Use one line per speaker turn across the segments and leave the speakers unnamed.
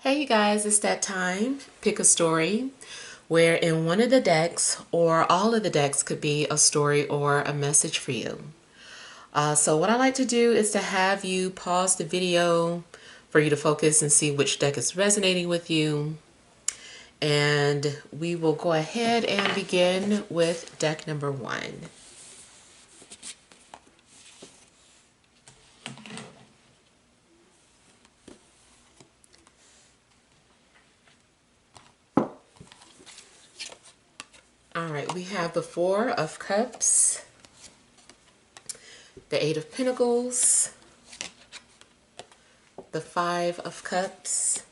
Hey you guys, it's that time. Pick a story where in one of the decks or all of the decks could be a story or a message for you. So what I like to do is to have you pause the video for you to focus and see which deck is resonating with you. And we will go ahead and begin with deck number one. All right, we have the Four of Cups, the Eight of Pentacles, the Five of Cups,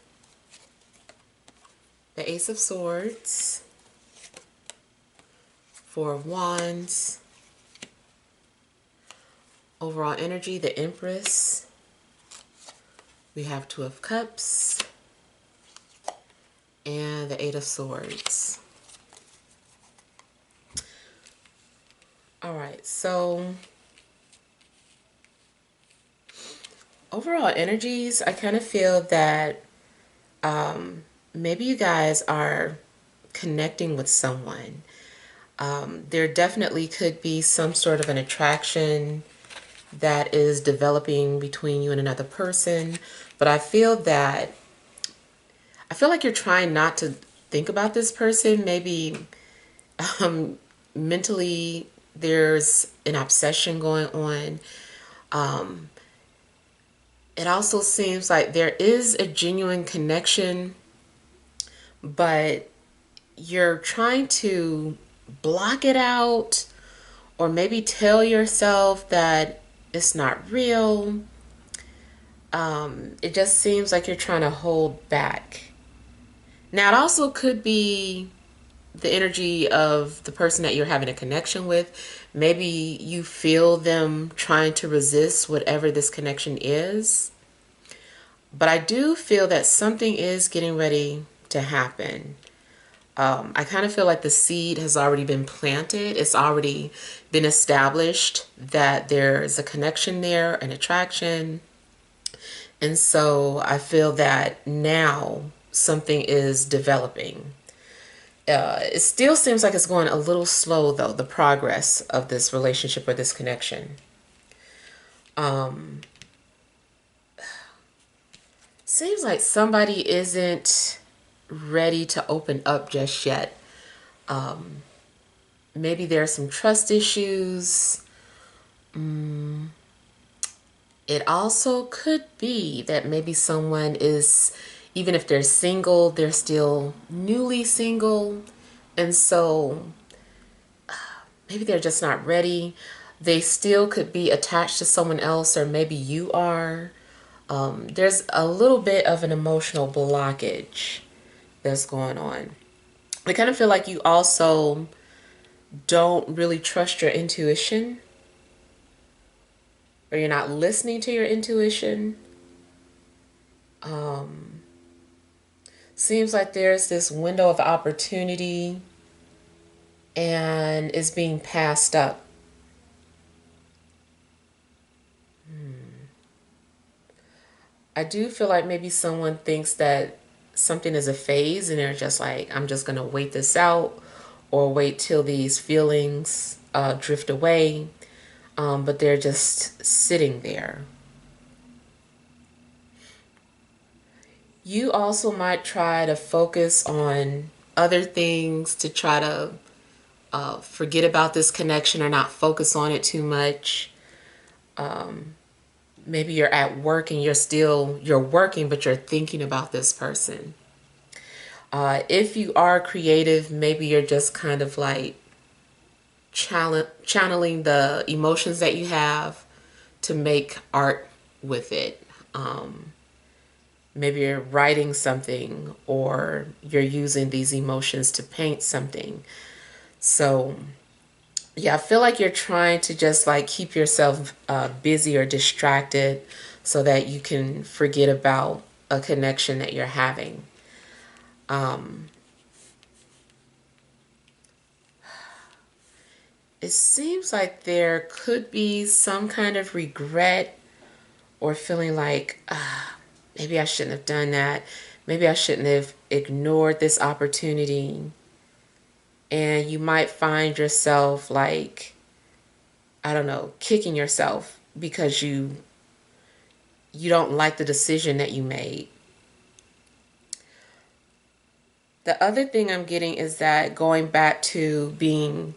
the Ace of Swords, Four of Wands, overall energy, the Empress. We have Two of Cups and the Eight of Swords. All right, so overall energies, I kind of feel that maybe you guys are connecting with someone. There definitely could be some sort of an attraction that is developing between you and another person, but I feel like you're trying not to think about this person. Maybe mentally there's an obsession going on. It also seems like there is a genuine connection, but you're trying to block it out or maybe tell yourself that it's not real. It just seems like you're trying to hold back. Now, it also could be the energy of the person that you're having a connection with. Maybe you feel them trying to resist whatever this connection is. But I do feel that something is getting ready to happen. I kind of feel like the seed has already been planted. It's already been established that there's a connection there, an attraction. And so I feel that now something is developing. It still seems like it's going a little slow, though, the progress of this relationship or this connection. Seems like somebody isn't ready to open up just yet. Maybe there are some trust issues. It also could be that maybe someone is, even if they're single, they're still newly single. And so maybe they're just not ready. They still could be attached to someone else, or maybe you are. There's a little bit of an emotional blockage that's going on. I kind of feel like you also don't really trust your intuition, or you're not listening to your intuition. Seems like there's this window of opportunity and it's being passed up. I do feel like maybe someone thinks that something is a phase and they're just like, I'm just going to wait this out or wait till these feelings drift away. But they're just sitting there. You also might try to focus on other things to try to forget about this connection or not focus on it too much. Maybe you're at work and you're working, but you're thinking about this person. If you are creative, maybe you're just kind of like channeling the emotions that you have to make art with it. Maybe you're writing something or you're using these emotions to paint something. So yeah, I feel like you're trying to just like keep yourself busy or distracted so that you can forget about a connection that you're having. It seems like there could be some kind of regret or feeling like, maybe I shouldn't have done that. maybe I shouldn't have ignored this opportunity. And you might find yourself like, I don't know, kicking yourself because you don't like the decision that you made. The other thing I'm getting is that going back to being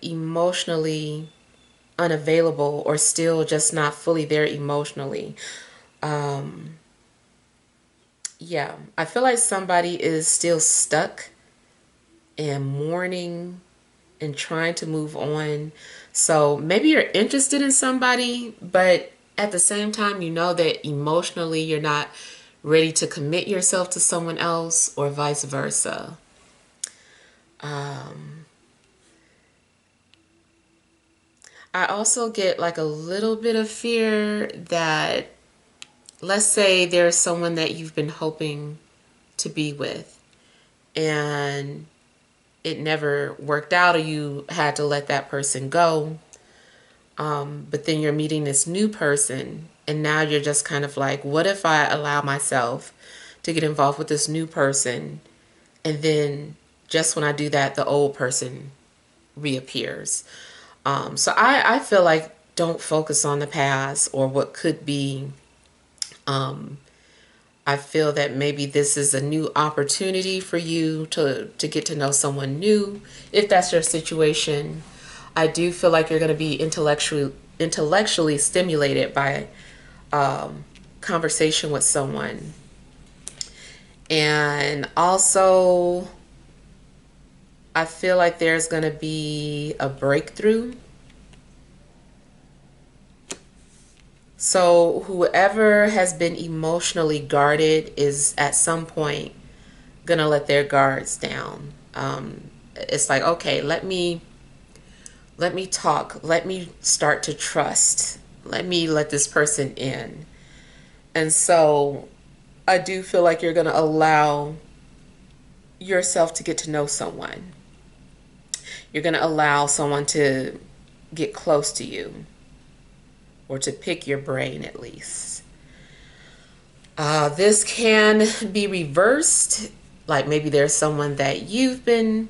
emotionally unavailable or still just not fully there emotionally. Yeah, I feel like somebody is still stuck and mourning and trying to move on. So maybe you're interested in somebody, but at the same time, you know that emotionally you're not ready to commit yourself to someone else, or vice versa. I also get like a little bit of fear that, let's say there's someone that you've been hoping to be with and it never worked out, or you had to let that person go. But then you're meeting this new person, and now you're just kind of like, what if I allow myself to get involved with this new person, and then just when I do that, the old person reappears? So I feel like don't focus on the past or what could be. I feel that maybe this is a new opportunity for you to get to know someone new. If that's your situation, I do feel like you're going to be intellectually stimulated by conversation with someone. And also, I feel like there's going to be a breakthrough. So whoever has been emotionally guarded is at some point gonna let their guards down. It's like, okay, let me talk, let me start to trust, let me let this person in. And so I do feel like you're gonna allow yourself to get to know someone. You're gonna allow someone to get close to you, or to pick your brain at least. This can be reversed. Like maybe there's someone that you've been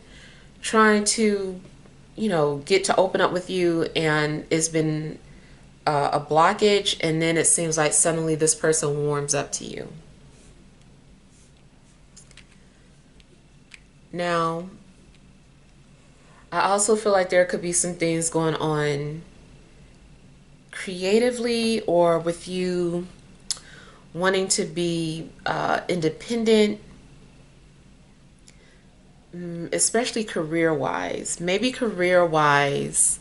trying to, get to open up with you, and it's been a blockage, and then it seems like suddenly this person warms up to you. Now, I also feel like there could be some things going on creatively, or with you wanting to be independent, especially career wise. Maybe career wise,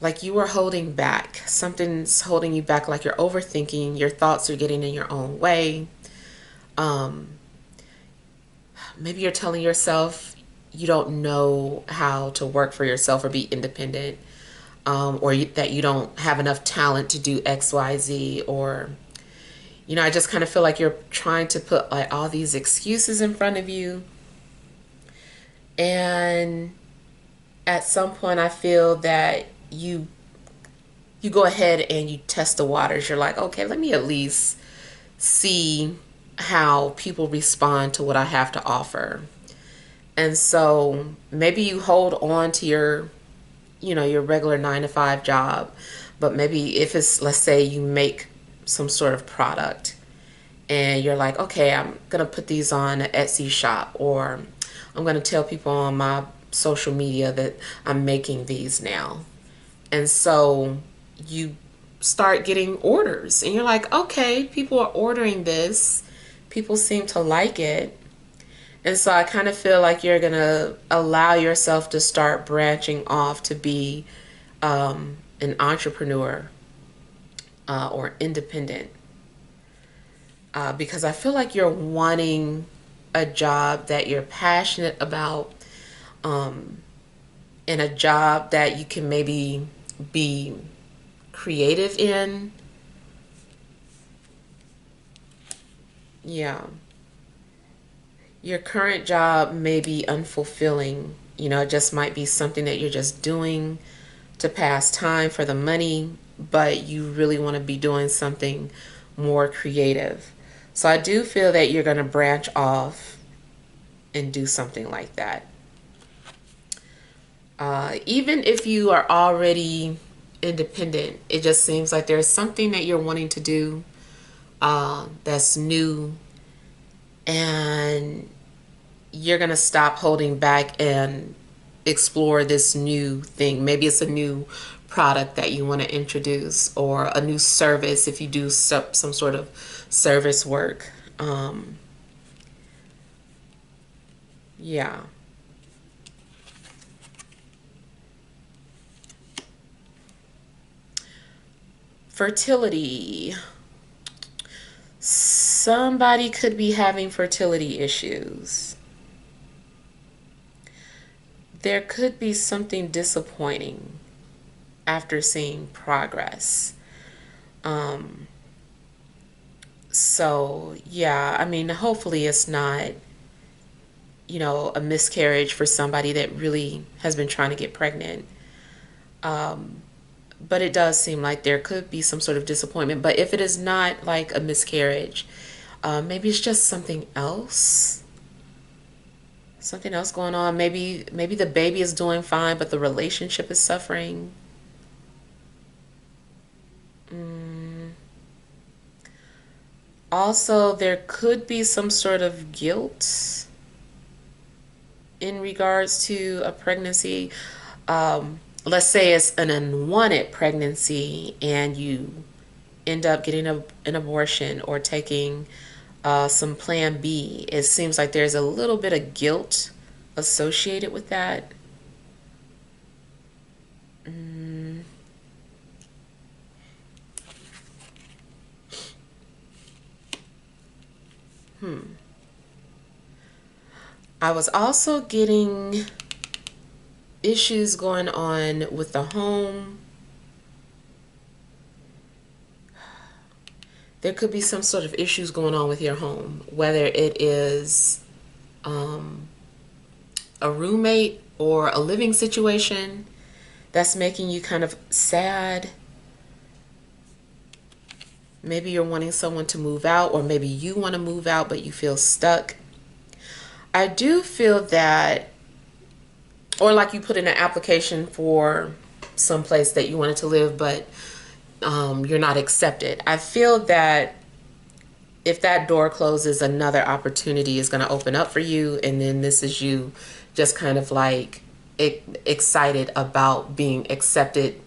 like you are holding back. Something's holding you back, like you're overthinking, your thoughts are getting in your own way. Um, Maybe you're telling yourself you don't know how to work for yourself or be independent, that you don't have enough talent to do XYZ, or I just kind of feel like you're trying to put like all these excuses in front of you. And at some point I feel that you go ahead and you test the waters. You're like, okay, let me at least see how people respond to what I have to offer. And so maybe you hold on to your regular 9 to 5 job, but maybe if it's, let's say you make some sort of product, and you're like, okay, I'm gonna put these on an Etsy shop, or I'm gonna tell people on my social media that I'm making these now. And so you start getting orders, and you're like, okay, people are ordering this, people seem to like it. And so I kind of feel like you're gonna allow yourself to start branching off to be an entrepreneur, or independent, because I feel like you're wanting a job that you're passionate about, and a job that you can maybe be creative in. Yeah. Your current job may be unfulfilling. It just might be something that you're just doing to pass time for the money, but you really want to be doing something more creative. So I do feel that you're going to branch off and do something like that. Even if you are already independent, it just seems like there's something that you're wanting to do that's new, and you're going to stop holding back and explore this new thing. Maybe it's a new product that you want to introduce, or a new service if you do some sort of service work. Yeah. Fertility. Somebody could be having fertility issues. There could be something disappointing after seeing progress. So, yeah, I mean, hopefully it's not, a miscarriage for somebody that really has been trying to get pregnant. But it does seem like there could be some sort of disappointment. But if it is not like a miscarriage, maybe it's just something else. Something else going on. Maybe the baby is doing fine, but the relationship is suffering. Also, there could be some sort of guilt in regards to a pregnancy. Let's say it's an unwanted pregnancy and you end up getting an abortion or taking some plan B. It seems like there's a little bit of guilt associated with that. I was also getting issues going on with the home. There could be some sort of issues going on with your home, whether it is a roommate or a living situation that's making you kind of sad. Maybe you're wanting someone to move out, or maybe you want to move out but you feel stuck. I do feel that, or like you put in an application for some place that you wanted to live, but you're not accepted. I feel that if that door closes, another opportunity is going to open up for you, and then this is you just kind of like excited about being accepted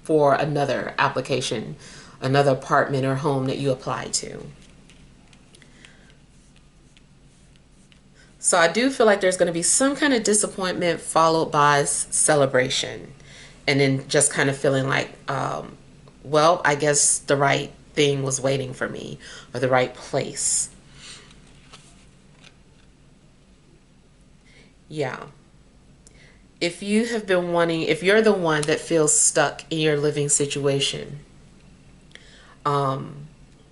for another application, another apartment or home that you apply to. So I do feel like there's going to be some kind of disappointment followed by celebration, and then just kind of feeling like, well, I guess the right thing was waiting for me, or the right place. Yeah. If you have been wanting, if you're the one that feels stuck in your living situation,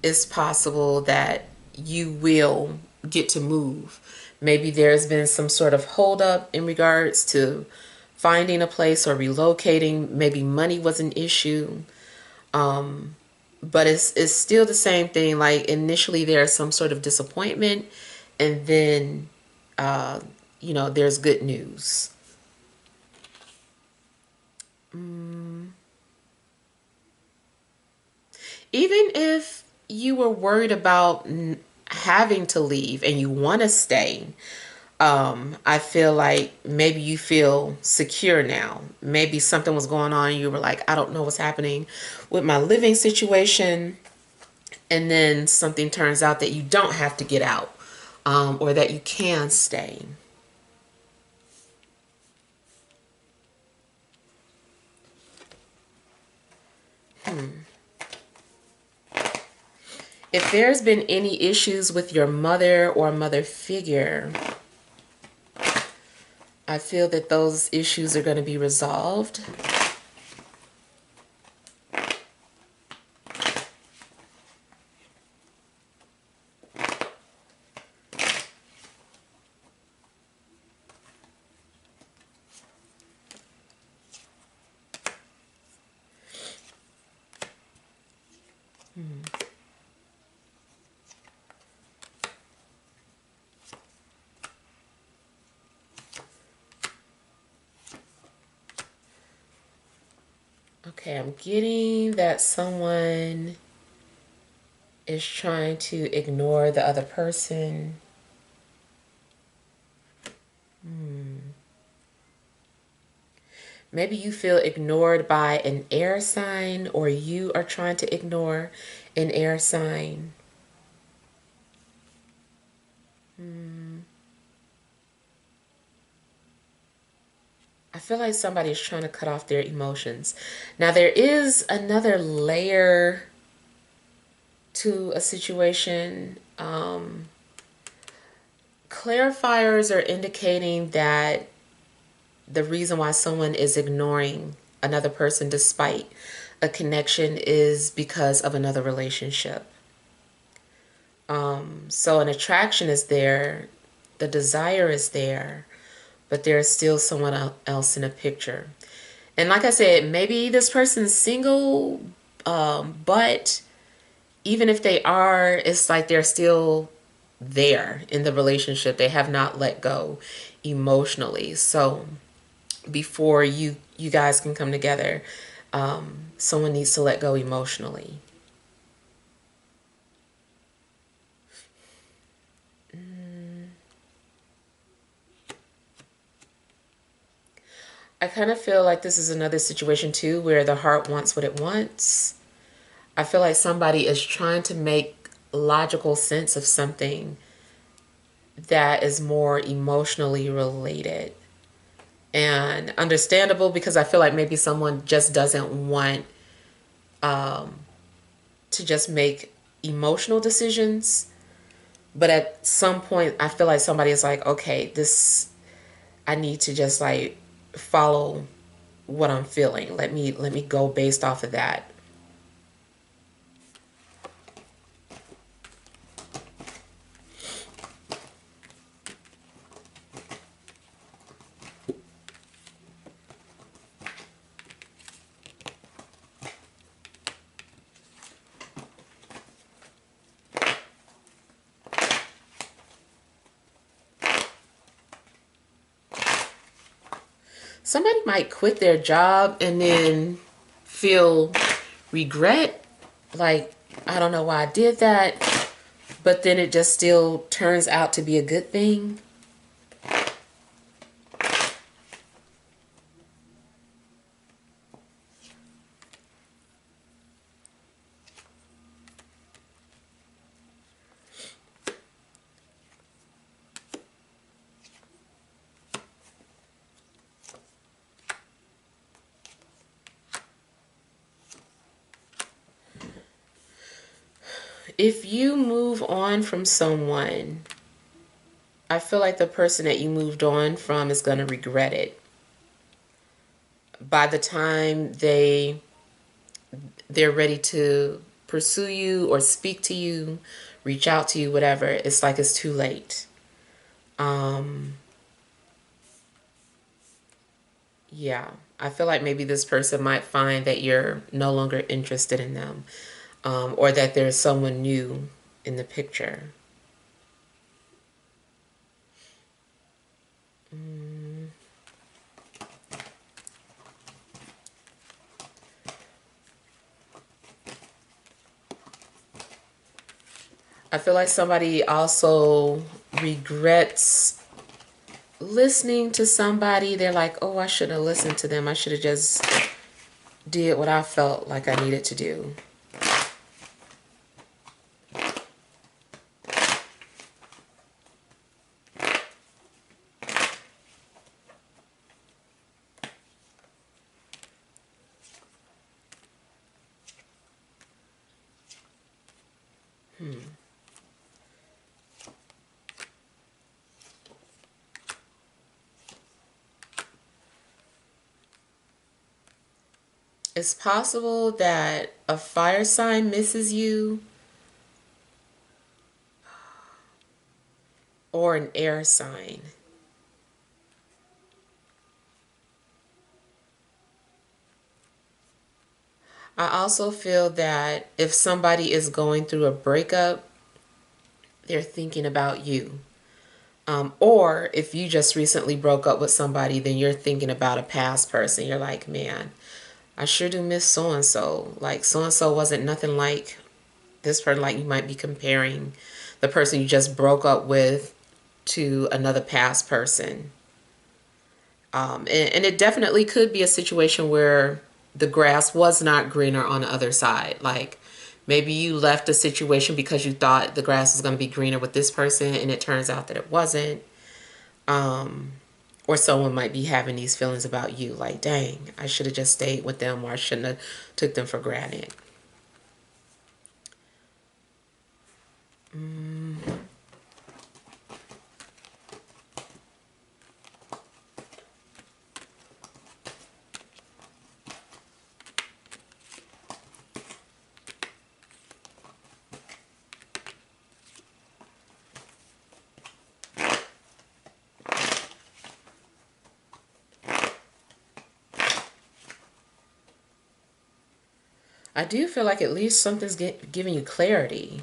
it's possible that you will get to move. Maybe there's been some sort of holdup in regards to finding a place or relocating. Maybe money was an issue. But it's still the same thing. Like initially there's some sort of disappointment, and then there's good news. Even if you were worried about having to leave and you want to stay, I feel like maybe you feel secure now. Maybe something was going on. You were like, I don't know what's happening with my living situation. And then something turns out that you don't have to get out, or that you can stay. If there's been any issues with your mother or mother figure, I feel that those issues are going to be resolved. Okay, I'm getting that someone is trying to ignore the other person. Maybe you feel ignored by an air sign, or you are trying to ignore an air sign. I feel like somebody is trying to cut off their emotions. Now, there is another layer to a situation. Clarifiers are indicating that the reason why someone is ignoring another person despite a connection is because of another relationship. So an attraction is there, the desire is there, but there's still someone else in the picture. And like I said, maybe this person's single, but even if they are, it's like they're still there in the relationship. They have not let go emotionally. So before you guys can come together, someone needs to let go emotionally. I kind of feel like this is another situation too where the heart wants what it wants. I feel like somebody is trying to make logical sense of something that is more emotionally related. And understandable, because I feel like maybe someone just doesn't want to just make emotional decisions. But at some point, I feel like somebody is like, okay, this, I need to just like follow what I'm feeling. Let me go based off of that. Somebody might quit their job and then feel regret, like, I don't know why I did that, but then it just still turns out to be a good thing. If you move on from someone, I feel like the person that you moved on from is going to regret it. By the time they're ready to pursue you or speak to you, reach out to you, whatever, it's like it's too late. Yeah, I feel like maybe this person might find that you're no longer interested in them, or that there's someone new in the picture. I feel like somebody also regrets listening to somebody. They're like, oh, I should have listened to them. I should have just did what I felt like I needed to do. It's possible that a fire sign misses you, or an air sign. I also feel that if somebody is going through a breakup, they're thinking about you. Or if you just recently broke up with somebody, then you're thinking about a past person. You're like, man, I sure do miss so and so. Like so and so wasn't nothing like this person. Like you might be comparing the person you just broke up with to another past person. And it definitely could be a situation where the grass was not greener on the other side. Like maybe you left a situation because you thought the grass was going to be greener with this person and it turns out that it wasn't. Or someone might be having these feelings about you like, dang, I should have just stayed with them, or I shouldn't have took them for granted. I do feel like at least something's giving you clarity,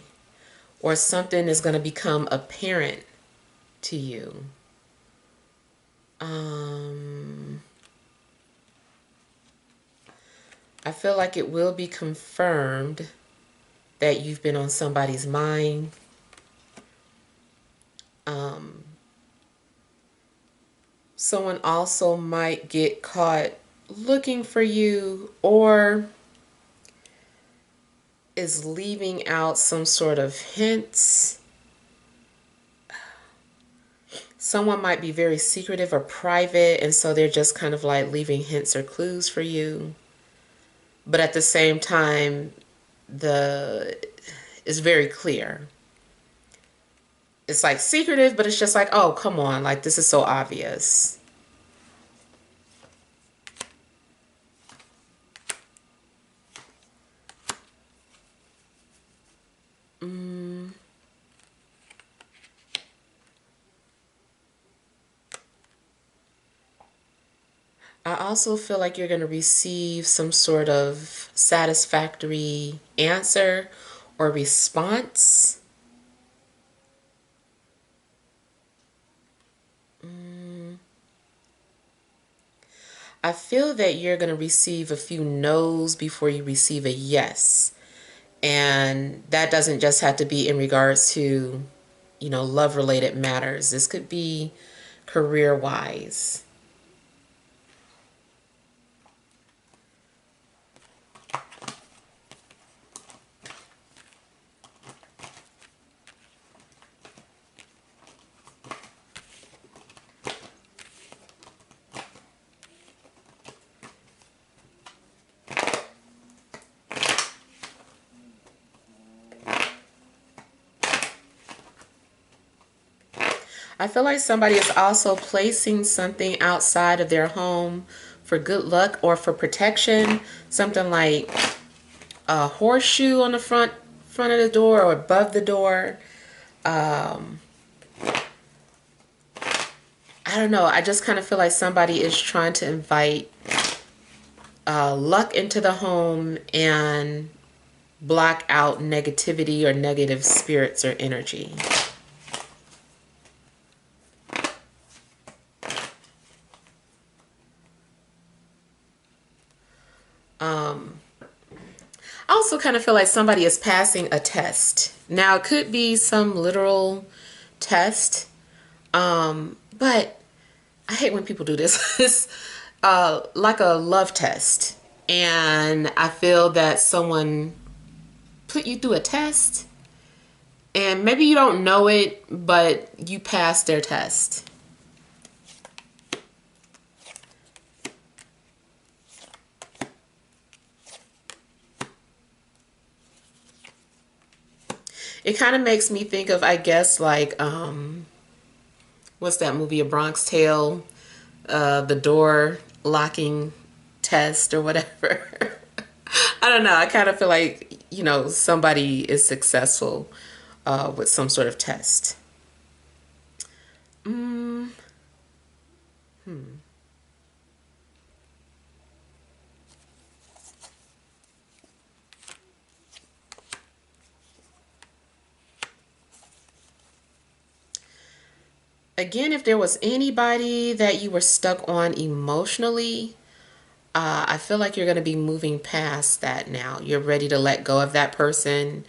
or something is going to become apparent to you. I feel like it will be confirmed that you've been on somebody's mind. Someone also might get caught looking for you, or is leaving out some sort of hints. Someone might be very secretive or private, and so they're just kind of like leaving hints or clues for you. But at the same time, the it's very clear. It's like secretive, but it's just like, oh, come on, like this is so obvious. I also feel like you're going to receive some sort of satisfactory answer or response. I feel that you're going to receive a few no's before you receive a yes. And that doesn't just have to be in regards to, love related matters. This could be career wise. I feel like somebody is also placing something outside of their home for good luck or for protection. Something like a horseshoe on the front of the door or above the door. I don't know. I just kind of feel like somebody is trying to invite luck into the home and block out negativity or negative spirits or energy. I also kind of feel like somebody is passing a test. Now, it could be some literal test, but I hate when people do this. It's like a love test. And I feel that someone put you through a test, and maybe you don't know it, but you passed their test. It kind of makes me think of, I guess, like, what's that movie, A Bronx Tale? The door locking test or whatever. I don't know. I kind of feel like, somebody is successful with some sort of test. Mm, Again, if there was anybody that you were stuck on emotionally, I feel like you're going to be moving past that now. You're ready to let go of that person,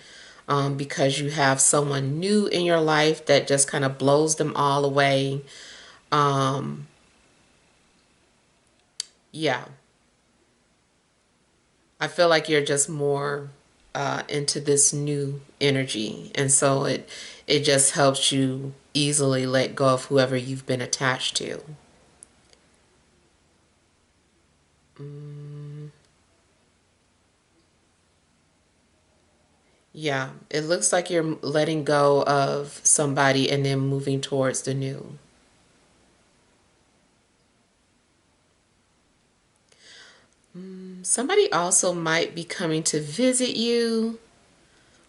because you have someone new in your life that just kind of blows them all away. Um, yeah, I feel like you're just more into this new energy, and so it just helps you easily let go of whoever you've been attached to. Mm, yeah, it looks like you're letting go of somebody and then moving towards the new. Somebody also might be coming to visit you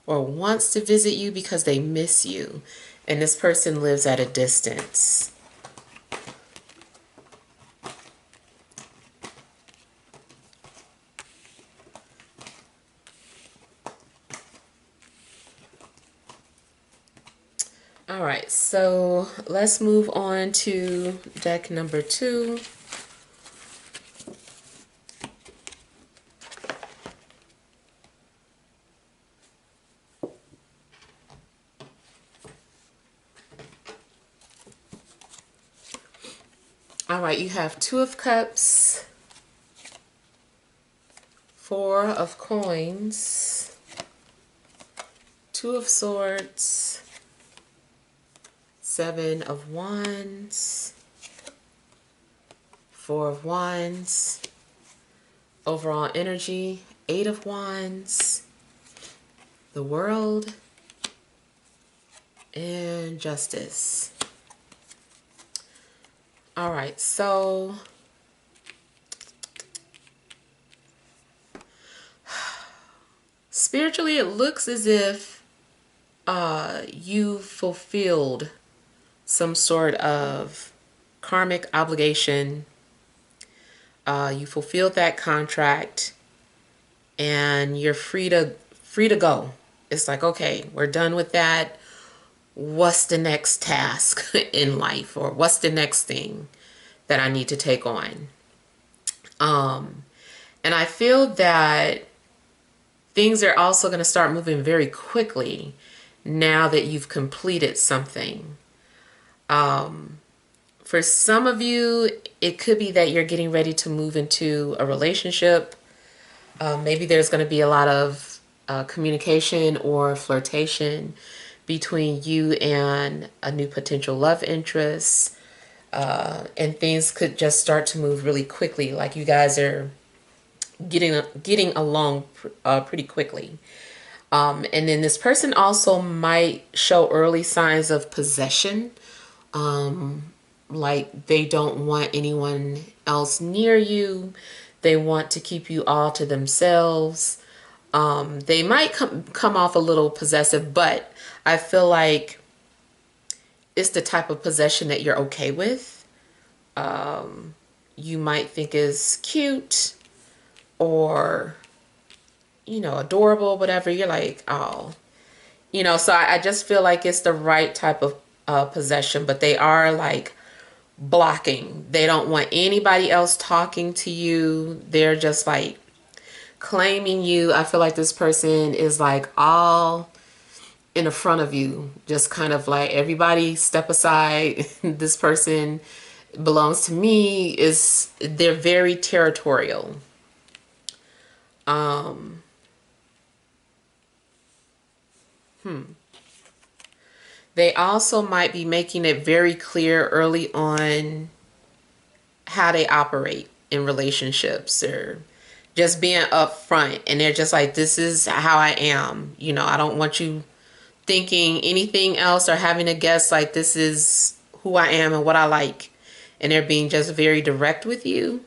or wants to visit you because they miss you, and this person lives at a distance. All right, so let's move on to deck number 2. All right, you have 2 of Cups, 4 of Coins, 2 of Swords, 7 of Wands, 4 of Wands, overall energy, 8 of Wands, the World, and Justice. All right, so spiritually, it looks as if you fulfilled some sort of karmic obligation. You fulfilled that contract, and you're free to go. It's like, okay, we're done with that. What's the next task in life, or what's the next thing that I need to take on? And I feel that things are also going to start moving very quickly now that you've completed something. For some of you, it could be that you're getting ready to move into a relationship. Maybe there's going to be a lot of communication or flirtation between you and a new potential love interest. And things could just start to move really quickly, like you guys are getting along pretty quickly. And then this person also might show early signs of possession, like they don't want anyone else near you. They want to keep you all to themselves. They might come off a little possessive, but I feel like it's the type of possession that you're okay with. You might think is cute or, adorable, whatever. You're like, oh, so I just feel like it's the right type of possession, but they are like blocking. They don't want anybody else talking to you. They're just like claiming you. I feel like this person is like all in the front of you, just kind of like, everybody step aside. This person belongs to me. They're very territorial. They also might be making it very clear early on how they operate in relationships, or just being upfront, and they're just like, this is how I am. I don't want you thinking anything else or having to guess, like, this is who I am and what I like. And they're being just very direct with you.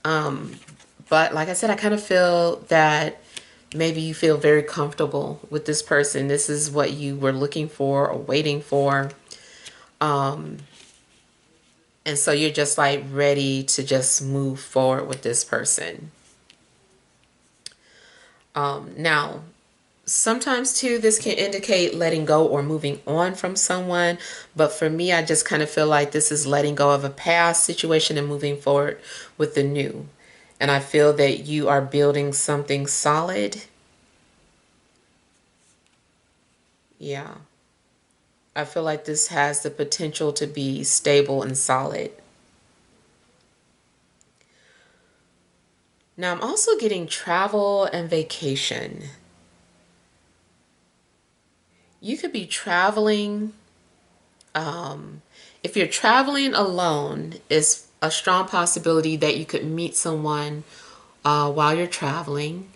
But like I said, I kind of feel that maybe you feel very comfortable with this person. This is what you were looking for or waiting for. And so you're just like ready to just move forward with this person. Now, sometimes too, this can indicate letting go or moving on from someone. But for me, I just kind of feel like this is letting go of a past situation and moving forward with the new. And I feel that you are building something solid. Yeah. I feel like this has the potential to be stable and solid. Now I'm also getting travel and vacation. You could be traveling. If you're traveling alone, it's a strong possibility that you could meet someone while you're traveling.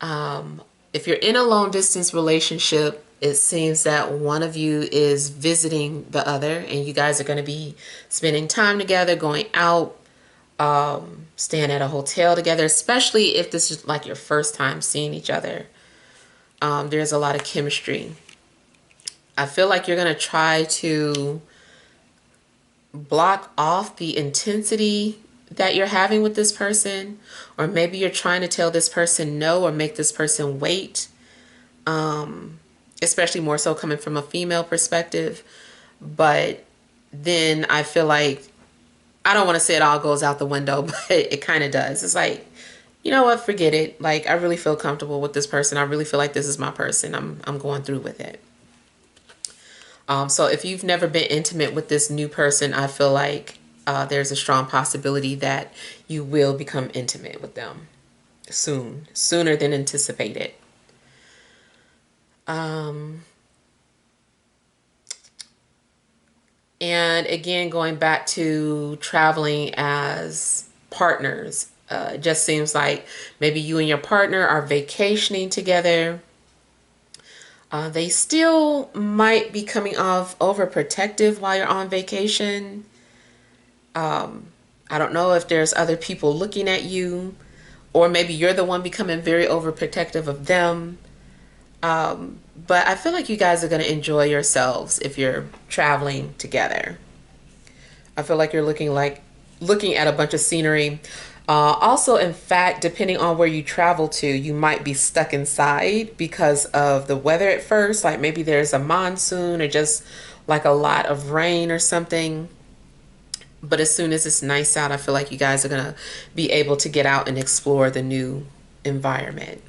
If you're in a long distance relationship, it seems that one of you is visiting the other, and you guys are going to be spending time together, going out, staying at a hotel together, especially if this is like your first time seeing each other. There's a lot of chemistry. I feel like you're going to try to block off the intensity that you're having with this person, or maybe you're trying to tell this person no or make this person wait, especially more so coming from a female perspective. But then I feel like, I don't want to say it all goes out the window, but it kind of does. It's like, you know what, forget it. Like, I really feel comfortable with this person. I really feel like this is my person. I'm going through with it. So if you've never been intimate with this new person, I feel like there's a strong possibility that you will become intimate with them soon, sooner than anticipated. And again, going back to traveling as partners, it just seems like maybe you and your partner are vacationing together. They still might be coming off overprotective while you're on vacation. I don't know if there's other people looking at you, or maybe you're the one becoming very overprotective of them. But I feel like you guys are going to enjoy yourselves if you're traveling together. I feel like you're looking at a bunch of scenery. Also, in fact, depending on where you travel to, you might be stuck inside because of the weather at first. Like maybe there's a monsoon or just like a lot of rain or something. But as soon as it's nice out, I feel like you guys are going to be able to get out and explore the new environment.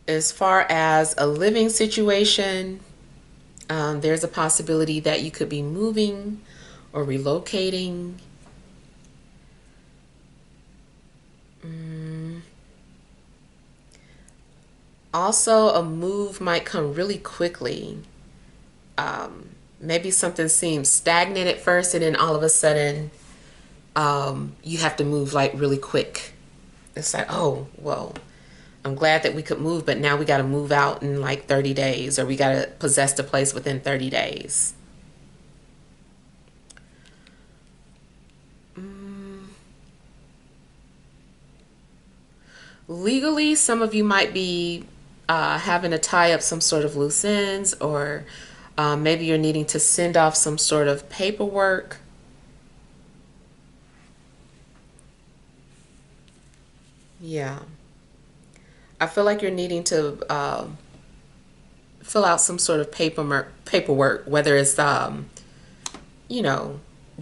As far as a living situation, there's a possibility that you could be moving or relocating. Also, a move might come really quickly. Maybe something seems stagnant at first, and then all of a sudden, you have to move like really quick. It's like, oh, well, I'm glad that we could move, but now we got to move out in like 30 days, or we got to possess the place within 30 days. Legally, some of you might be having to tie up some sort of loose ends, or maybe you're needing to send off some sort of paperwork. Yeah. I feel like you're needing to fill out some sort of paperwork, whether it's, you know,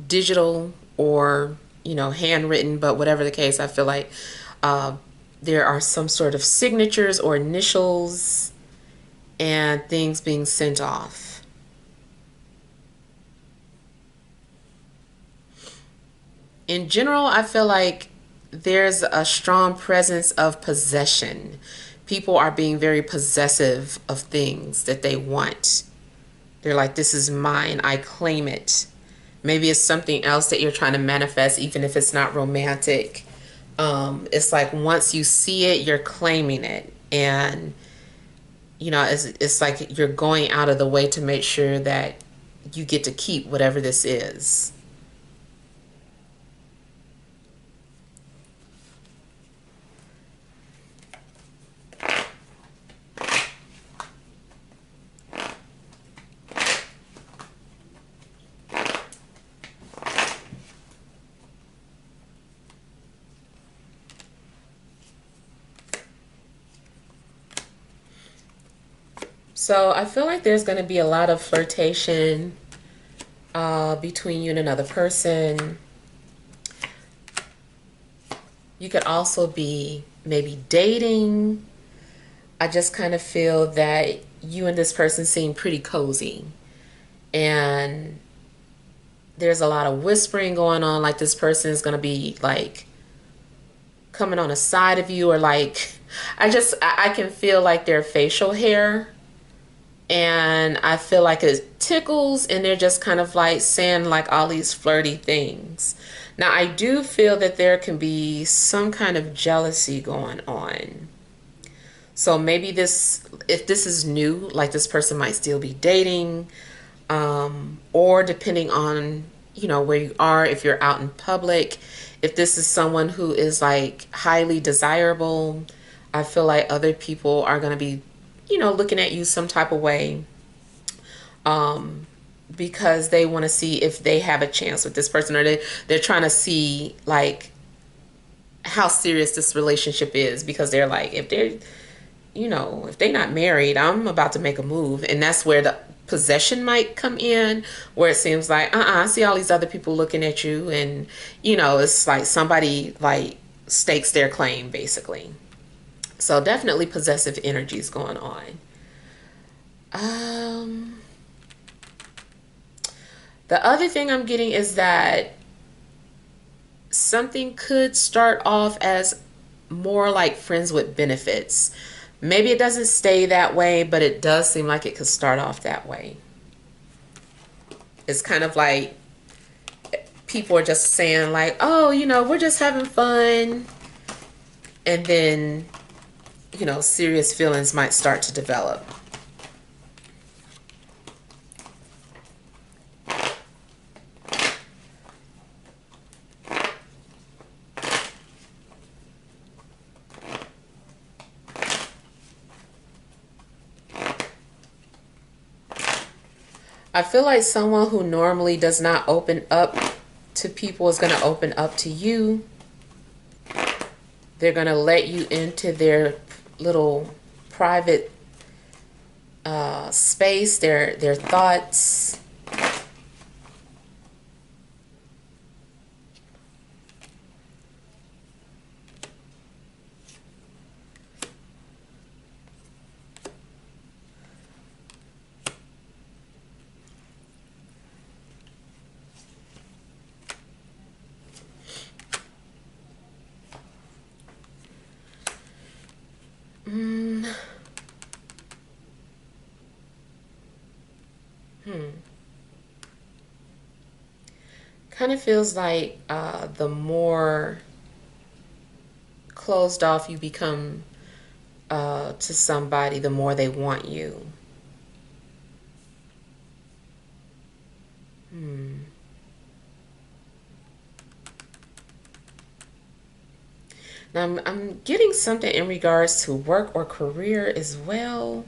digital or, you know, handwritten, but whatever the case, I feel like uh, there are some sort of signatures or initials and things being sent off. In general, I feel like there's a strong presence of possession. People are being very possessive of things that they want. They're like, this is mine, I claim it. Maybe it's something else that you're trying to manifest, even if it's not romantic. It's like once you see it, you're claiming it. And, you know, it's like you're going out of the way to make sure that you get to keep whatever this is. So I feel like there's going to be a lot of flirtation. between you and another person. You could also be maybe dating. I just kind of feel that you and this person seem pretty cozy. And there's a lot of whispering going on, like this person is going to be like coming on the side of you, or like I can feel like their facial hair, and I feel like it tickles, and they're just kind of like saying like all these flirty things. Now I do feel that there can be some kind of jealousy going on. So maybe this, if this is new, like this person might still be dating, or depending on, you know, where you are, if you're out in public, if this is someone who is like highly desirable, I feel like other people are going to be, you know, looking at you some type of way, because they want to see if they have a chance with this person, or they're trying to see like how serious this relationship is, because they're like, if they're, you know, if they're not married, I'm about to make a move. And that's where the possession might come in, where it seems like, I see all these other people looking at you, and, you know, it's like somebody like stakes their claim, basically. So definitely possessive energies going on. Um, the other thing I'm getting is that something could start off as more like friends with benefits. Maybe it doesn't stay that way, but it does seem like it could start off that way. It's kind of like people are just saying like, oh, you know, we're just having fun. And then, you know, serious feelings might start to develop. I feel like someone who normally does not open up to people is going to open up to you. They're going to let you into their little private space, their thoughts. Mm, kind of feels like the more closed off you become to somebody, the more they want you. Now I'm getting something in regards to work or career as well.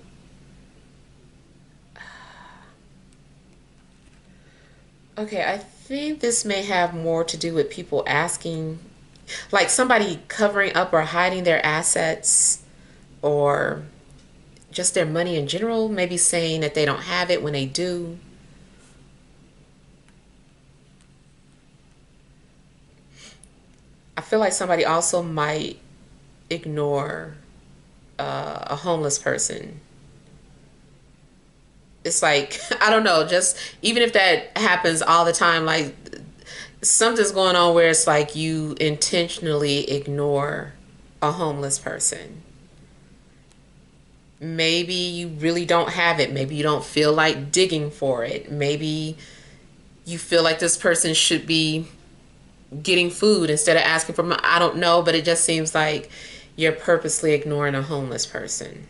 Okay, I think this may have more to do with people asking, like somebody covering up or hiding their assets, or just their money in general, maybe saying that they don't have it when they do. I feel like somebody also might ignore a homeless person. It's like, I don't know, just even if that happens all the time, like something's going on where it's like you intentionally ignore a homeless person. Maybe you really don't have it. Maybe you don't feel like digging for it. Maybe you feel like this person should be getting food instead of asking for money. I don't know, but it just seems like you're purposely ignoring a homeless person.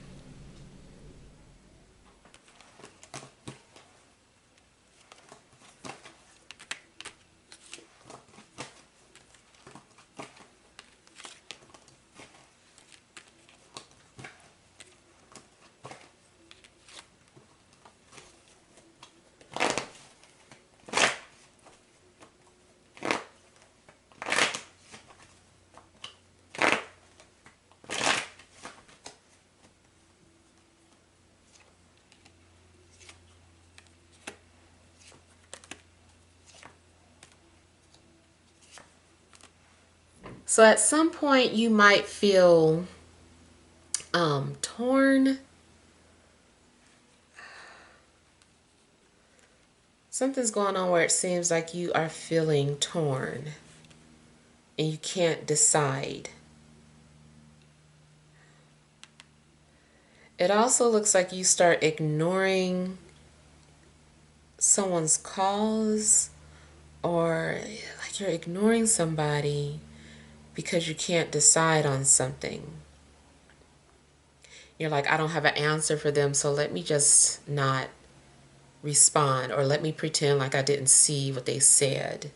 So at some point you might feel torn. Something's going on where it seems like you are feeling torn and you can't decide. It also looks like you start ignoring someone's calls, or like you're ignoring somebody because you can't decide on something. You're like, I don't have an answer for them, so let me just not respond, or let me pretend like I didn't see what they said.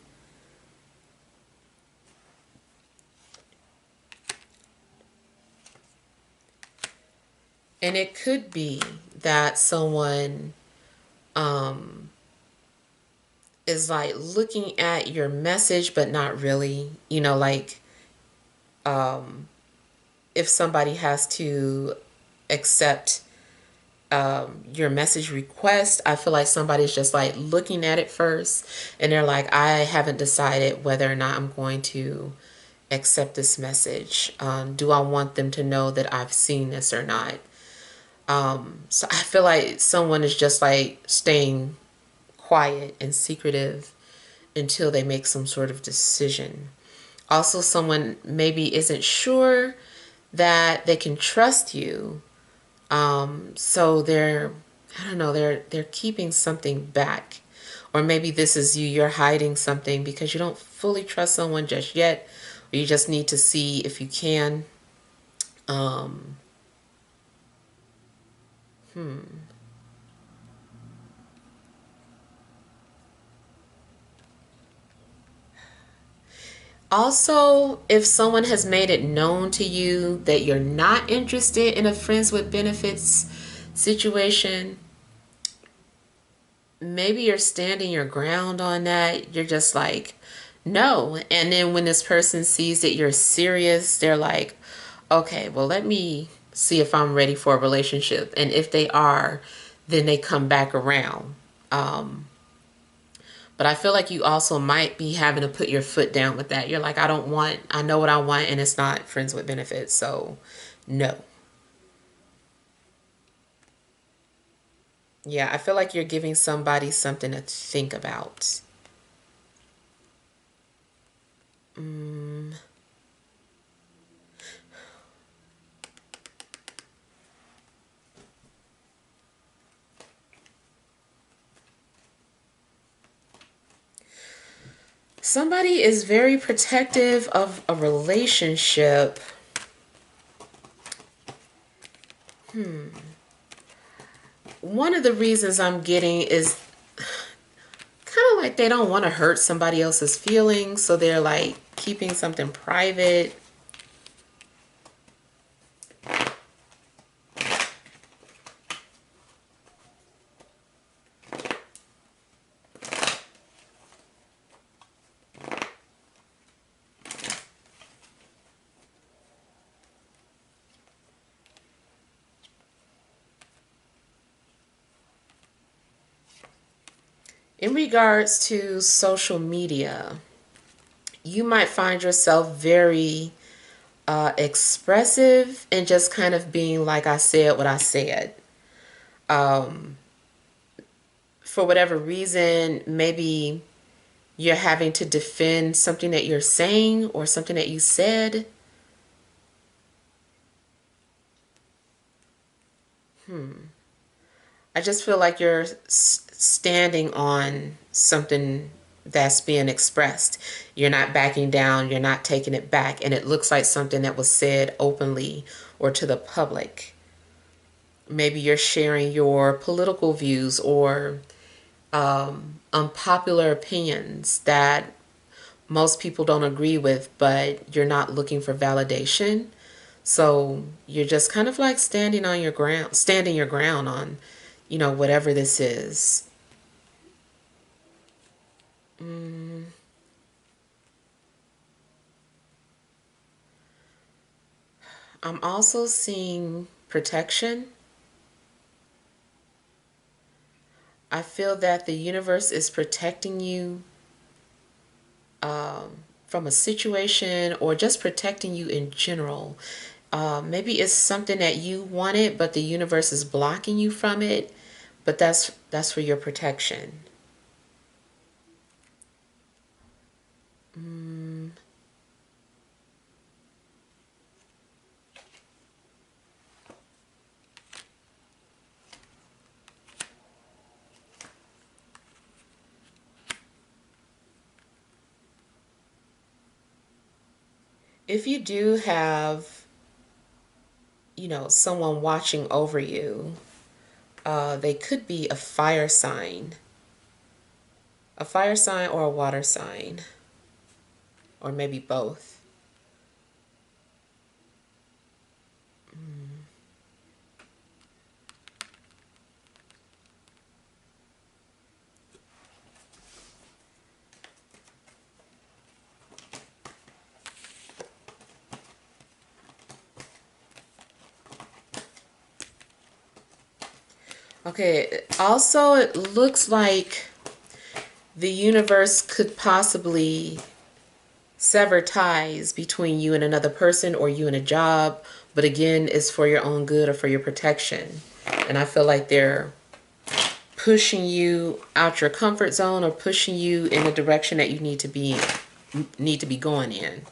And it could be that someone is like looking at your message, but not really. You know, like if somebody has to accept your message request, I feel like somebody's just like looking at it first and they're like, I haven't decided whether or not I'm going to accept this message. Do I want them to know that I've seen this or not? So I feel like someone is just like staying quiet and secretive until they make some sort of decision. Also, someone maybe isn't sure that they can trust you. So they're, I don't know, they're keeping something back. Or maybe this is you, you're hiding something because you don't fully trust someone just yet. Or you just need to see if you can. Um, Also, if someone has made it known to you that you're not interested in a friends with benefits situation, maybe you're standing your ground on that. You're just like, no. And then when this person sees that you're serious, they're like, okay, well, let me see if I'm ready for a relationship. And if they are, then they come back around. Um, but I feel like you also might be having to put your foot down with that. You're like, I know what I want, and it's not friends with benefits. So, no. Yeah, I feel like you're giving somebody something to think about. Mm. Somebody is very protective of a relationship. One of the reasons I'm getting is kind of like they don't want to hurt somebody else's feelings, so they're like keeping something private. In regards to social media, you might find yourself very expressive and just kind of being like, I said what I said. Um, for whatever reason, maybe you're having to defend something that you're saying or something that you said. I just feel like you're standing on something that's being expressed. You're not backing down, you're not taking it back, and it looks like something that was said openly or to the public. Maybe you're sharing your political views or unpopular opinions that most people don't agree with, but you're not looking for validation. So you're just kind of like standing your ground on, whatever this is. Mm, I'm also seeing protection. I feel that the universe is protecting you from a situation or just protecting you in general. Maybe it's something that you wanted, but the universe is blocking you from it. But that's for your protection. If you do have, someone watching over you, they could be a fire sign or a water sign, or maybe both. Okay, also it looks like the universe could possibly sever ties between you and another person or you and a job, but again, it's for your own good or for your protection. And I feel like they're pushing you out your comfort zone or pushing you in the direction that you need to be going in.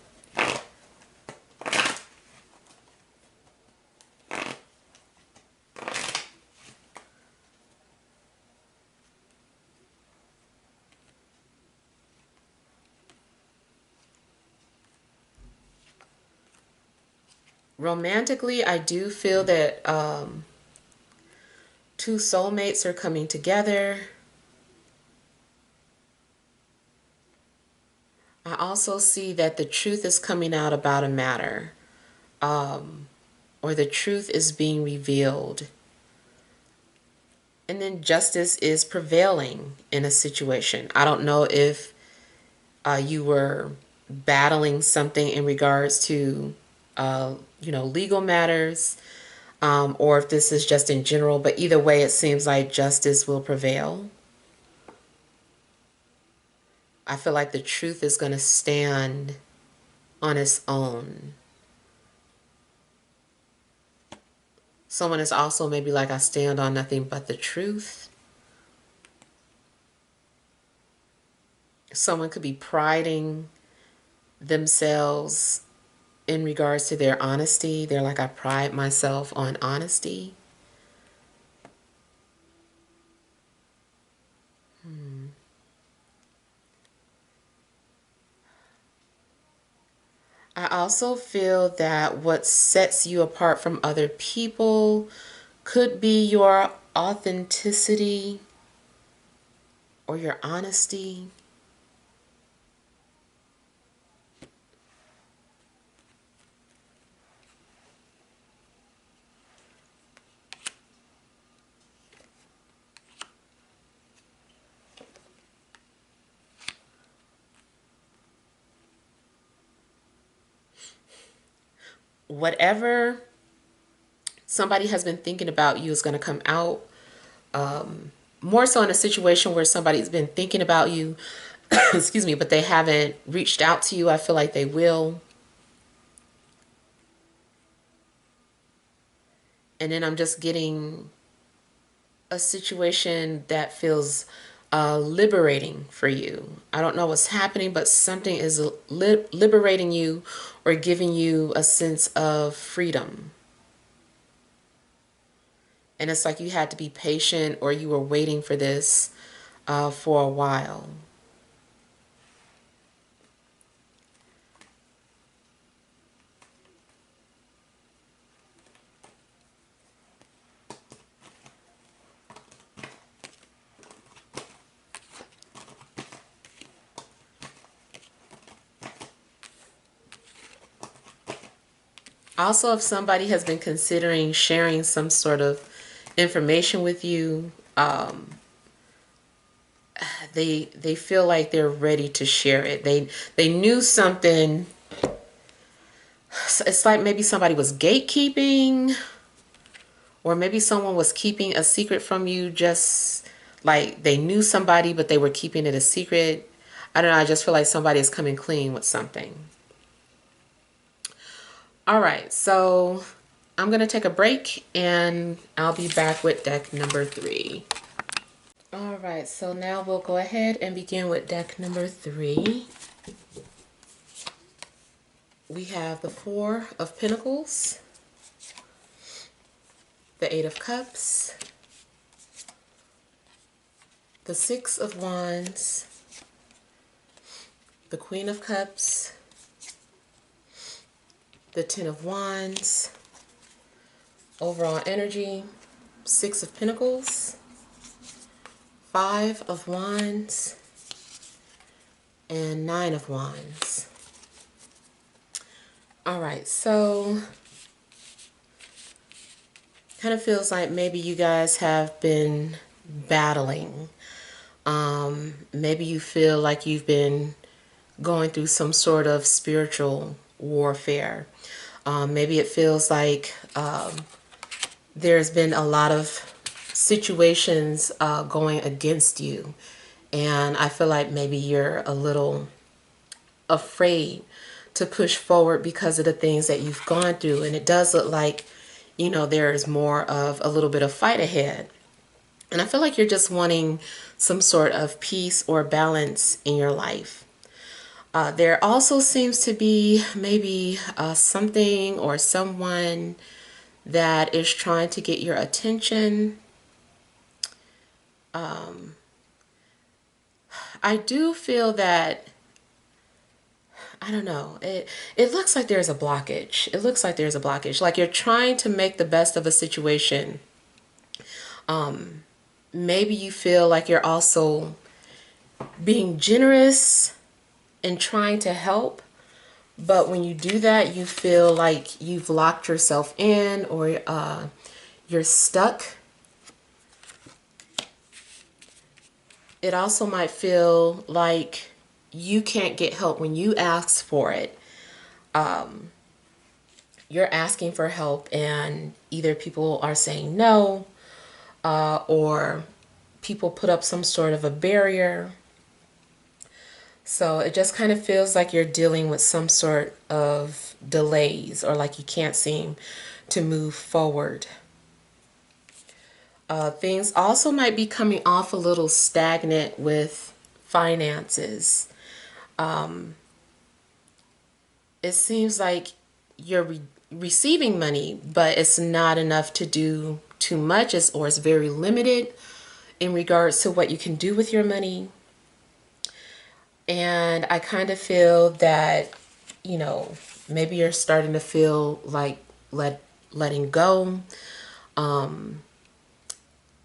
Romantically, I do feel that two soulmates are coming together. I also see that the truth is coming out about a matter, or the truth is being revealed. And then justice is prevailing in a situation. I don't know if you were battling something in regards to, legal matters, or if this is just in general, but either way, it seems like justice will prevail. I feel like the truth is going to stand on its own. Someone is also maybe like, I stand on nothing but the truth. Someone could be priding themselves in regards to their honesty. They're like, I pride myself on honesty. I also feel that what sets you apart from other people could be your authenticity or your honesty. Whatever somebody has been thinking about you is going to come out. More so in a situation where somebody's been thinking about you, excuse me, but they haven't reached out to you. I feel like they will. And then I'm just getting a situation that feels liberating for you. I don't know what's happening, but something is liberating you or giving you a sense of freedom. And it's like you had to be patient or you were waiting for this for a while. Also, if somebody has been considering sharing some sort of information with you, they feel like they're ready to share it. They knew something. It's like maybe somebody was gatekeeping, or maybe someone was keeping a secret from you. Just like they knew somebody, but they were keeping it a secret. I don't know, I just feel like somebody is coming clean with something. All right, so I'm going to take a break and I'll be back with deck number 3. All right, so now we'll go ahead and begin with deck number 3. We have the 4 of Pentacles, the 8 of Cups, the 6 of Wands, the Queen of Cups, the 10 of Wands. Overall energy, 6 of Pentacles, 5 of Wands, and 9 of Wands. All right, so kind of feels like maybe you guys have been battling. Maybe you feel like you've been going through some sort of spiritual warfare. Maybe it feels like there's been a lot of situations going against you. And I feel like maybe you're a little afraid to push forward because of the things that you've gone through. And it does look like, you know, there's more of a little bit of fight ahead. And I feel like you're just wanting some sort of peace or balance in your life. There also seems to be maybe something or someone that is trying to get your attention. I do feel that, I don't know, it looks like there's a blockage. It looks like there's a blockage. Like you're trying to make the best of a situation. Maybe you feel like you're also being generous and trying to help. But when you do that, you feel like you've locked yourself in or you're stuck. It also might feel like you can't get help when you ask for it. You're asking for help and either people are saying no or people put up some sort of a barrier. So it just kind of feels like you're dealing with some sort of delays or like you can't seem to move forward. Things also might be coming off a little stagnant with finances. It seems like you're receiving money, but it's not enough to do too much, or it's very limited in regards to what you can do with your money. And I kind of feel that, you know, maybe you're starting to feel like letting go.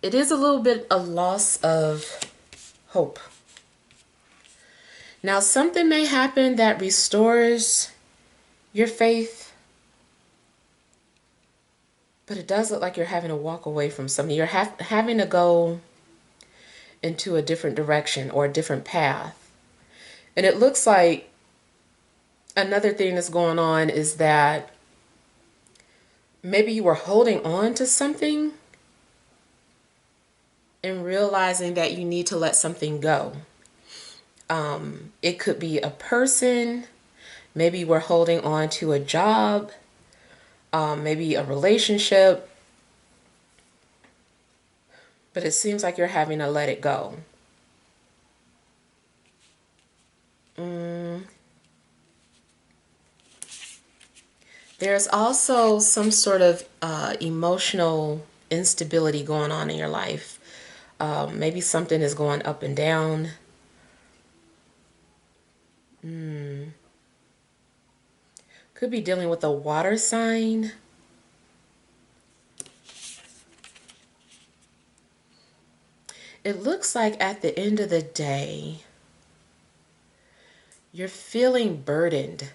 It is a little bit a loss of hope. Now, something may happen that restores your faith, but it does look like you're having to walk away from something. You're having to go into a different direction or a different path. And it looks like another thing that's going on is that maybe you were holding on to something and realizing that you need to let something go. It could be a person. Maybe you were holding on to a job, maybe a relationship. But it seems like you're having to let it go. There's also some sort of emotional instability going on in your life. Maybe something is going up and down. Could be dealing with a water sign. It looks like at the end of the day, you're feeling burdened.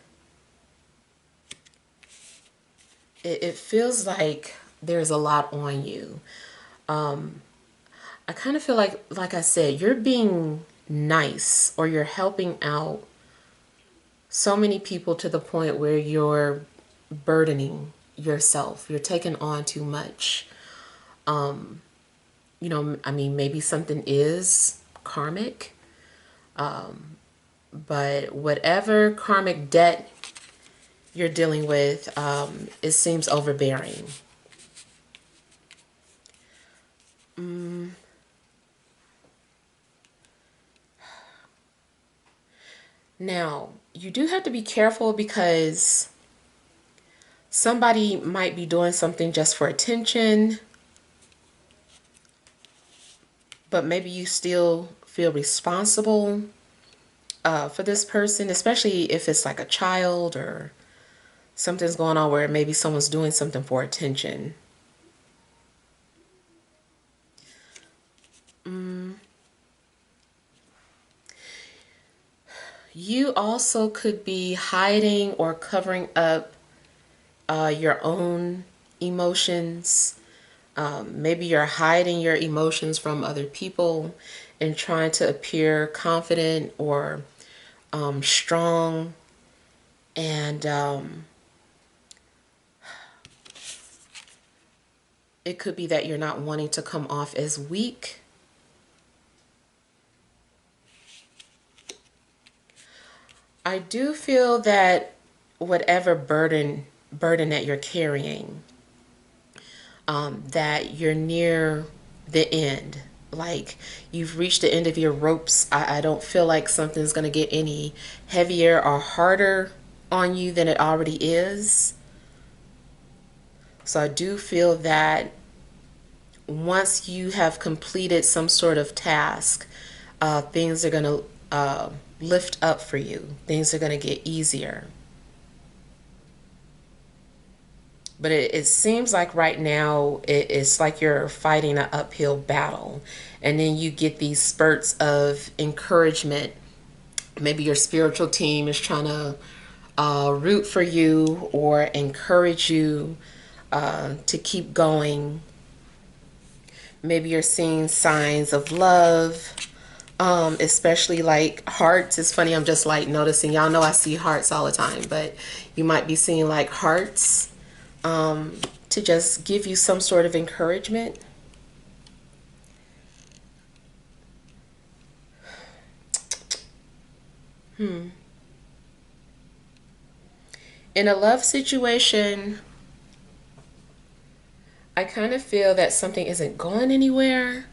It feels like there's a lot on you. I kind of feel like I said, you're being nice or you're helping out so many people to the point where you're burdening yourself. You're taking on too much. You know, I mean, maybe something is karmic. But whatever karmic debt you're dealing with, it seems overbearing. Now, you do have to be careful because somebody might be doing something just for attention, but maybe you still feel responsible for this person, especially if it's like a child or something's going on where maybe someone's doing something for attention. You also could be hiding or covering up your own emotions. Maybe you're hiding your emotions from other people and trying to appear confident or strong. And it could be that you're not wanting to come off as weak. I do feel that whatever burden that you're carrying, that you're near the end. Like you've reached the end of your ropes. I don't feel like something's going to get any heavier or harder on you than it already is. So I do feel that once you have completed some sort of task, things are going to lift up for you. Things are going to get easier. But it seems like right now it's like you're fighting an uphill battle. And then you get these spurts of encouragement. Maybe your spiritual team is trying to root for you or encourage you to keep going. Maybe you're seeing signs of love, especially like hearts. It's funny, I'm just like noticing, y'all know I see hearts all the time, but you might be seeing like hearts to just give you some sort of encouragement. In a love situation, I kind of feel that something isn't going anywhere.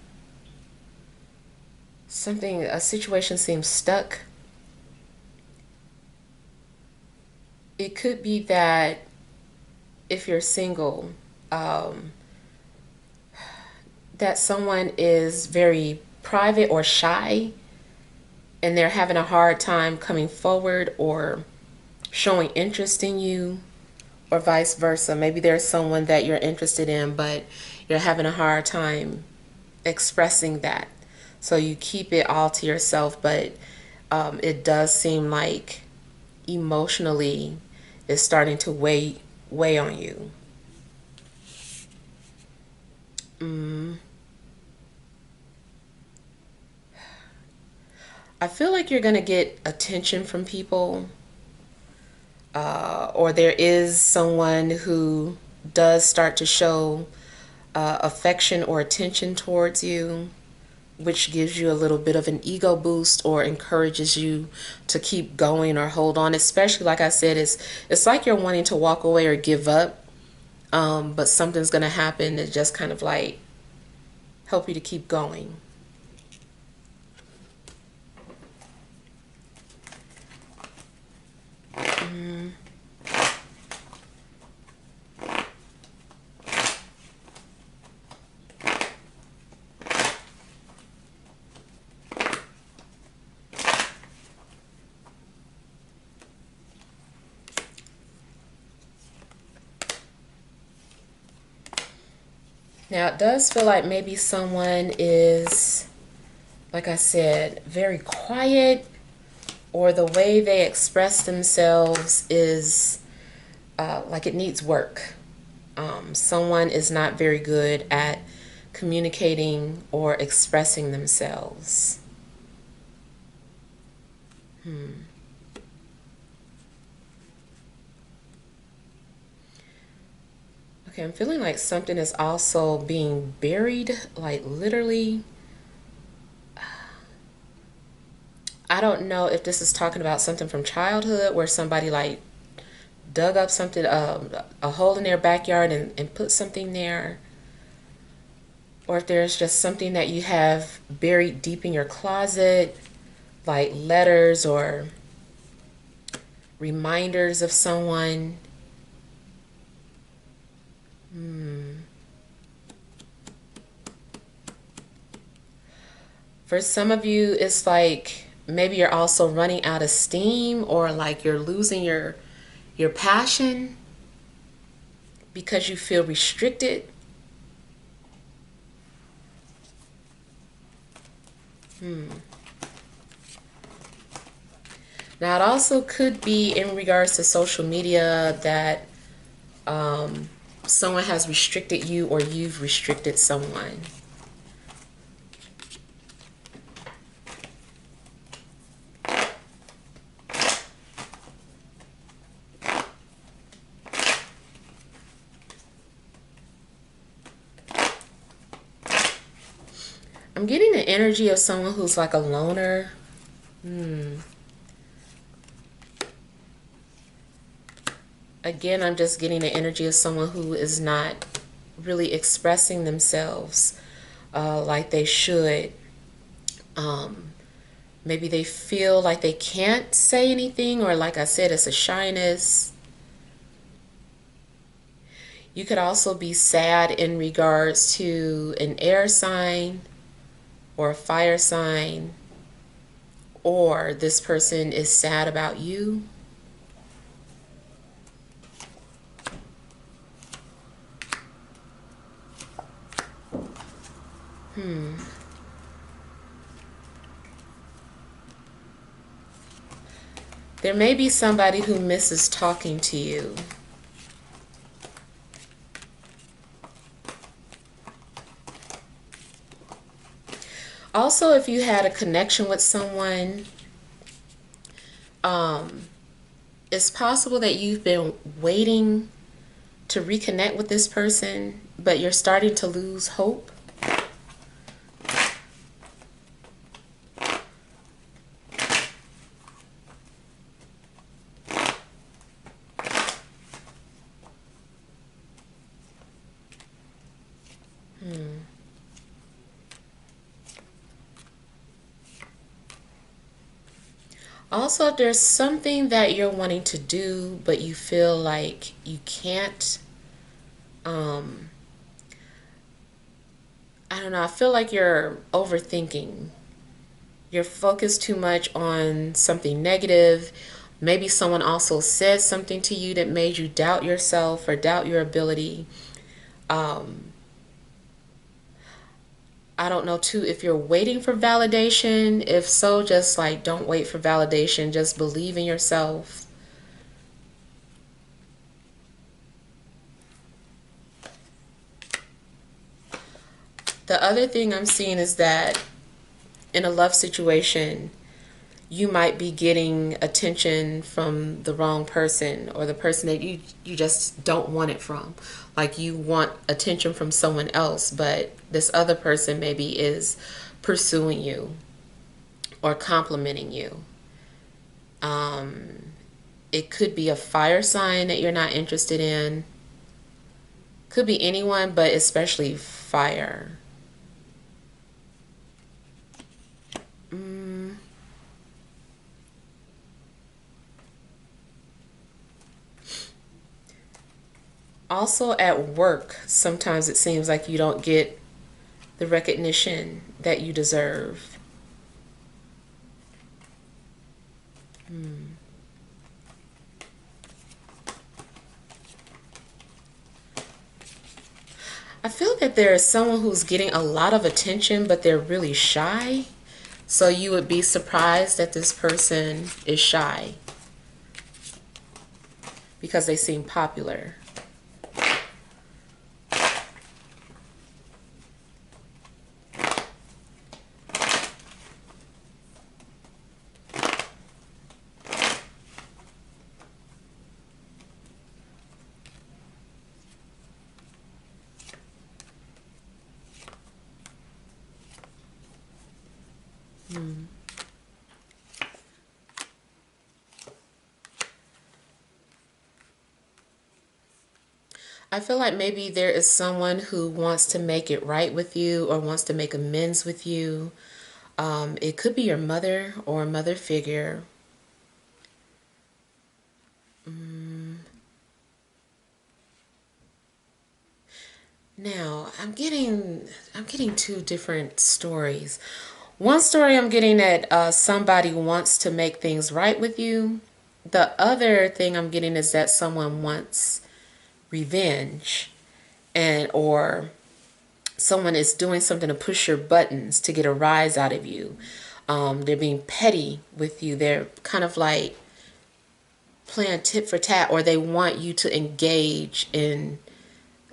A situation seems stuck. It could be that if you're single, that someone is very private or shy and they're having a hard time coming forward or showing interest in you, or vice versa. Maybe there's someone that you're interested in, but you're having a hard time expressing that. So you keep it all to yourself, but it does seem like emotionally it's starting to weigh on you. I feel like you're going to get attention from people, or there is someone who does start to show affection or attention towards you, which gives you a little bit of an ego boost or encourages you to keep going or hold on. Especially, like I said, it's like you're wanting to walk away or give up, but something's going to happen that just kind of like help you to keep going. Now, it does feel like maybe someone is, like I said, very quiet, or the way they express themselves is like it needs work. Someone is not very good at communicating or expressing themselves. Okay, I'm feeling like something is also being buried, like literally. I don't know if this is talking about something from childhood where somebody like dug up something, a hole in their backyard and put something there, or if there's just something that you have buried deep in your closet, like letters or reminders of someone. For some of you, it's like maybe you're also running out of steam, or like you're losing your passion because you feel restricted. Now, it also could be in regards to social media that someone has restricted you or you've restricted someone. I'm getting the energy of someone who's like a loner. Again, I'm just getting the energy of someone who is not really expressing themselves like they should. Maybe they feel like they can't say anything, or like I said, it's a shyness. You could also be sad in regards to an air sign or a fire sign, or this person is sad about you. There may be somebody who misses talking to you. Also, if you had a connection with someone, it's possible that you've been waiting to reconnect with this person, but you're starting to lose hope. Also, if there's something that you're wanting to do, but you feel like you can't, I don't know, I feel like you're overthinking. You're focused too much on something negative. Maybe someone also said something to you that made you doubt yourself or doubt your ability. I don't know too if you're waiting for validation. If so, just like don't wait for validation. Just believe in yourself. The other thing I'm seeing is that in a love situation, you might be getting attention from the wrong person, or the person that you just don't want it from. Like you want attention from someone else, but this other person maybe is pursuing you or complimenting you. It could be a fire sign that you're not interested in. Could be anyone, but especially fire. Also at work, sometimes it seems like you don't get the recognition that you deserve. I feel that there is someone who's getting a lot of attention, but they're really shy. So you would be surprised that this person is shy because they seem popular. I feel like maybe there is someone who wants to make it right with you or wants to make amends with you. It could be your mother or a mother figure. Now, I'm getting two different stories. One story I'm getting that somebody wants to make things right with you. The other thing I'm getting is that someone wants revenge, and or someone is doing something to push your buttons to get a rise out of you. They're being petty with you. They're kind of like playing tit for tat, or they want you to engage in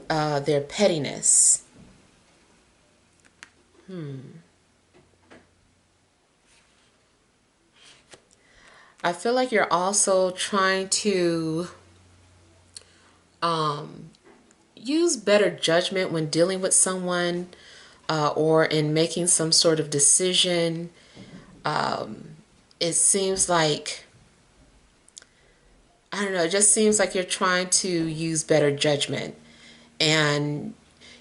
their pettiness. I feel like you're also trying to use better judgment when dealing with someone, or in making some sort of decision. It seems like, I don't know, it just seems like you're trying to use better judgment, and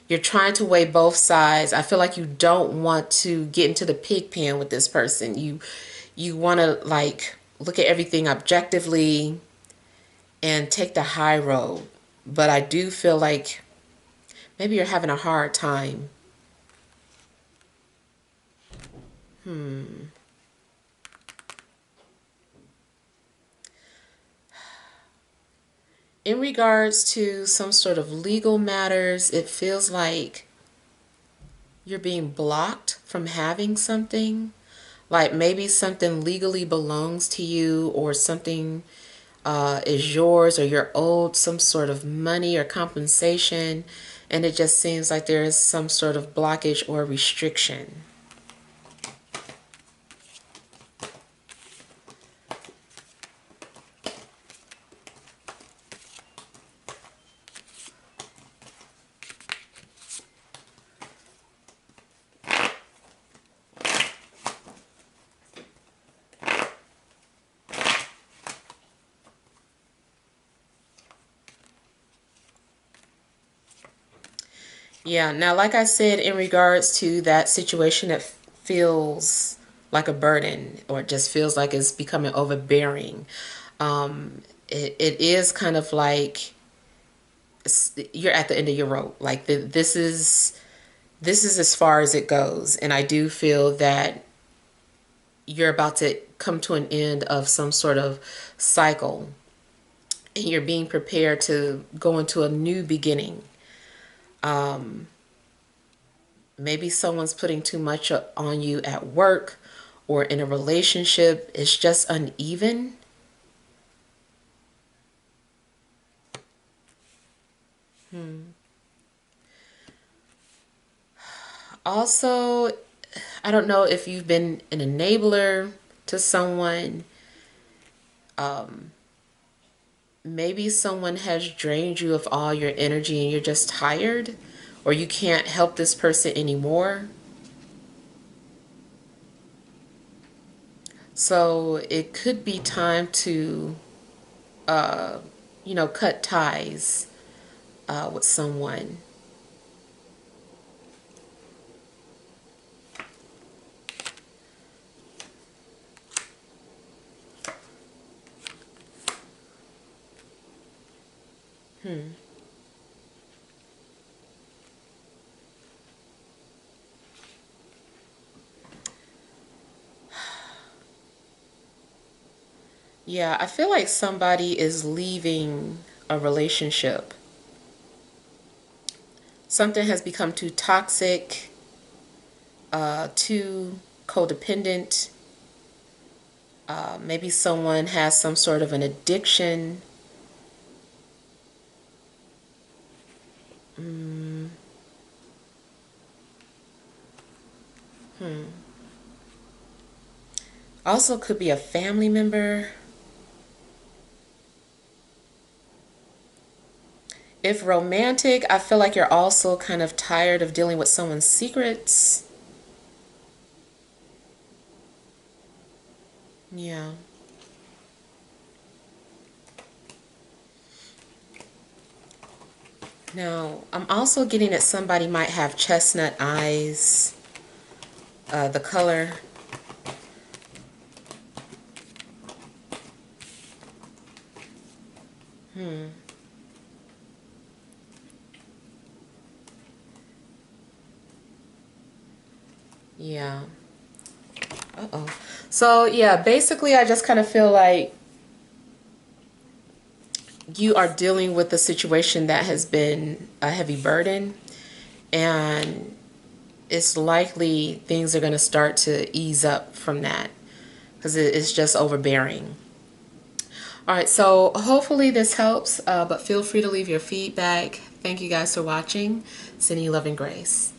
you're trying to weigh both sides. I feel like you don't want to get into the pig pen with this person. You want to like look at everything objectively and take the high road. But I do feel like maybe you're having a hard time. In regards to some sort of legal matters, it feels like you're being blocked from having something. Like maybe something legally belongs to you, or something is yours, or you're owed some sort of money or compensation, and it just seems like there is some sort of blockage or restriction. Yeah, now, like I said, in regards to that situation that feels like a burden, or just feels like it's becoming overbearing, it is kind of like you're at the end of your rope. Like this is as far as it goes, and I do feel that you're about to come to an end of some sort of cycle, and you're being prepared to go into a new beginning. Maybe someone's putting too much on you at work or in a relationship. It's just uneven. Also, I don't know if you've been an enabler to someone. Maybe someone has drained you of all your energy and you're just tired, or you can't help this person anymore. So it could be time to, cut ties with someone. Yeah, I feel like somebody is leaving a relationship. Something has become too toxic, too codependent. Maybe someone has some sort of an addiction. Also, could be a family member. If romantic, I feel like you're also kind of tired of dealing with someone's secrets. Yeah. Now, I'm also getting that somebody might have chestnut eyes. The color. Yeah. Uh-oh. So, yeah, basically, I just kind of feel like you are dealing with a situation that has been a heavy burden, and it's likely things are going to start to ease up from that because it's just overbearing. All right, so hopefully this helps, but feel free to leave your feedback. Thank you guys for watching. Sending you love and grace.